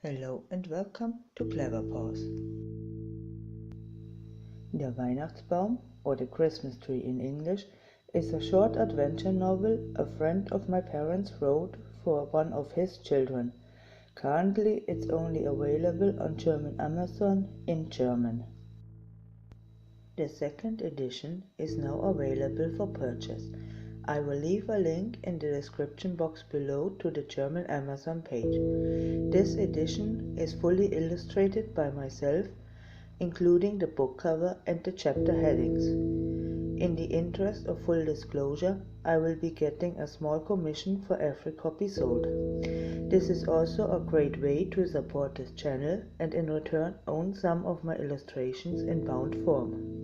Hello and welcome to Clever Paws. Der Weihnachtsbaum, or the Christmas tree in English, is a short adventure novel a friend of my parents wrote for one of his children. Currently it's only available on German Amazon in German. The second edition is now available for purchase. I will leave a link in the description box below to the German Amazon page. This edition is fully illustrated by myself, including the book cover and the chapter headings. In the interest of full disclosure, I will be getting a small commission for every copy sold. This is also a great way to support this channel and in return own some of my illustrations in bound form.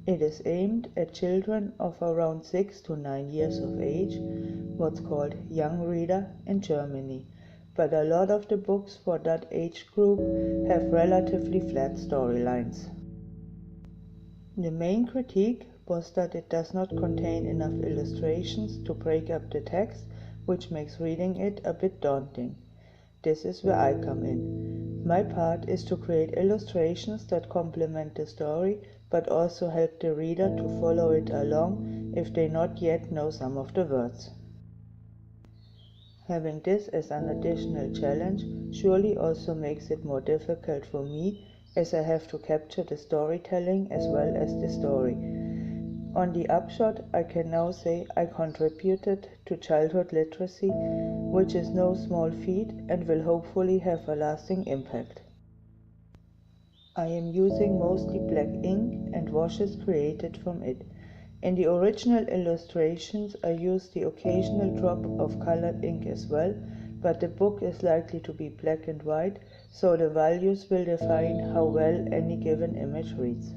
It is aimed at children of around 6 to 9 years of age, what's called young reader in Germany, but a lot of the books for that age group have relatively flat storylines. The main critique was that it does not contain enough illustrations to break up the text, which makes reading it a bit daunting. This is where I come in. My part is to create illustrations that complement the story but also help the reader to follow it along if they not yet know some of the words. Having this as an additional challenge surely also makes it more difficult for me, as I have to capture the storytelling as well as the story. On the upshot, I can now say I contributed to childhood literacy, which is no small feat and will hopefully have a lasting impact. I am using mostly black ink and washes created from it. In the original illustrations I used the occasional drop of colored ink as well, but the book is likely to be black and white, so the values will define how well any given image reads.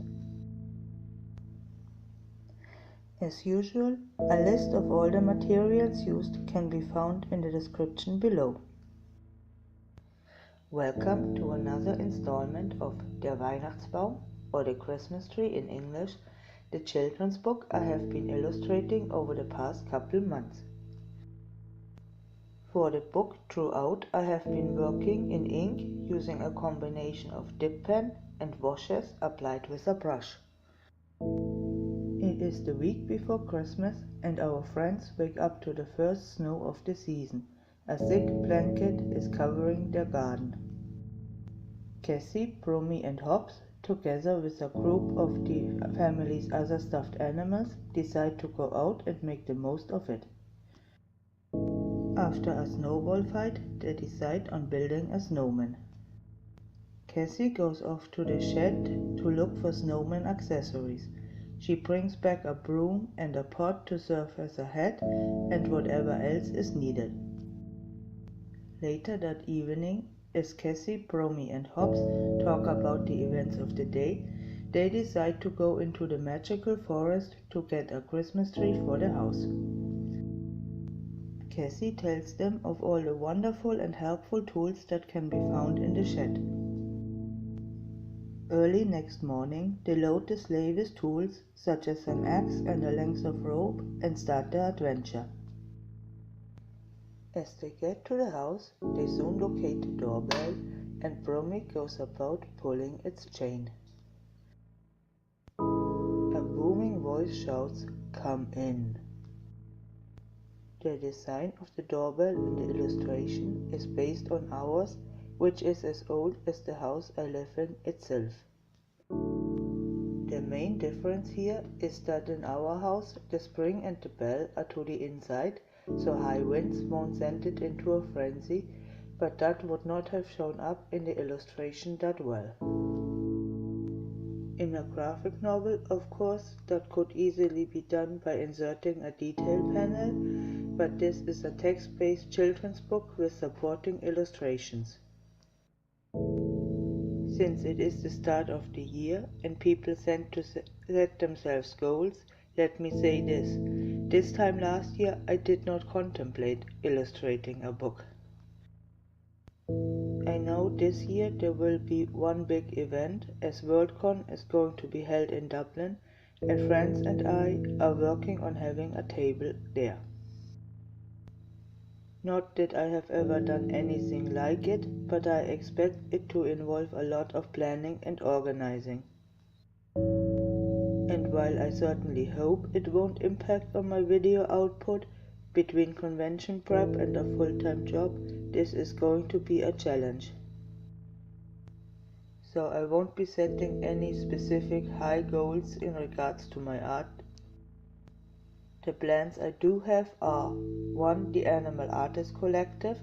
As usual, a list of all the materials used can be found in the description below. Welcome to another installment of Der Weihnachtsbaum, or the Christmas tree in English, the children's book I have been illustrating over the past couple months. For the book throughout I have been working in ink using a combination of dip pen and washes applied with a brush. It is the week before Christmas and our friends wake up to the first snow of the season. A thick blanket is covering their garden. Kessie, Brummi and Hobbs, together with a group of the family's other stuffed animals, decide to go out and make the most of it. After a snowball fight, they decide on building a snowman. Kessie goes off to the shed to look for snowman accessories. She brings back a broom and a pot to serve as a hat and whatever else is needed. Later that evening, as Kessie, Brummi and Hobbs talk about the events of the day, they decide to go into the magical forest to get a Christmas tree for the house. Kessie tells them of all the wonderful and helpful tools that can be found in the shed. Early next morning, they load the sleigh with tools such as an axe and a length of rope and start their adventure. As they get to the house, they soon locate the doorbell and Brummi goes about pulling its chain. A booming voice shouts, "Come in." The design of the doorbell in the illustration is based on ours, which is as old as the house I live in itself. The main difference here is that in our house the spring and the bell are to the inside, so high winds won't send it into a frenzy, but that would not have shown up in the illustration that well. In a graphic novel, of course, that could easily be done by inserting a detail panel, but this is a text-based children's book with supporting illustrations. Since it is the start of the year and people tend to set themselves goals, let me say this. This time last year I did not contemplate illustrating a book. I know this year there will be one big event, as Worldcon is going to be held in Dublin, and friends and I are working on having a table there. Not that I have ever done anything like it, but I expect it to involve a lot of planning and organizing. And while I certainly hope it won't impact on my video output, between convention prep and a full-time job, this is going to be a challenge. So I won't be setting any specific high goals in regards to my art. The plans I do have are 1. The Animal Artist Collective,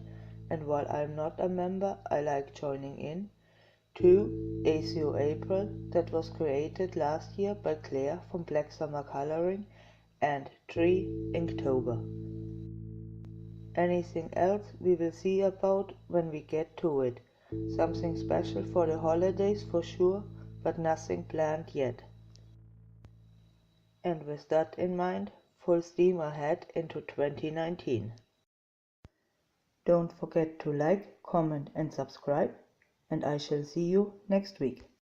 and while I'm not a member, I like joining in. 2. ACO April, that was created last year by Claire from Black Summer Coloring. And 3. Inktober. Anything else we will see about when we get to it. Something special for the holidays for sure, but nothing planned yet. And with that in mind, full steam ahead into 2019. Don't forget to like, comment and subscribe, and I shall see you next week.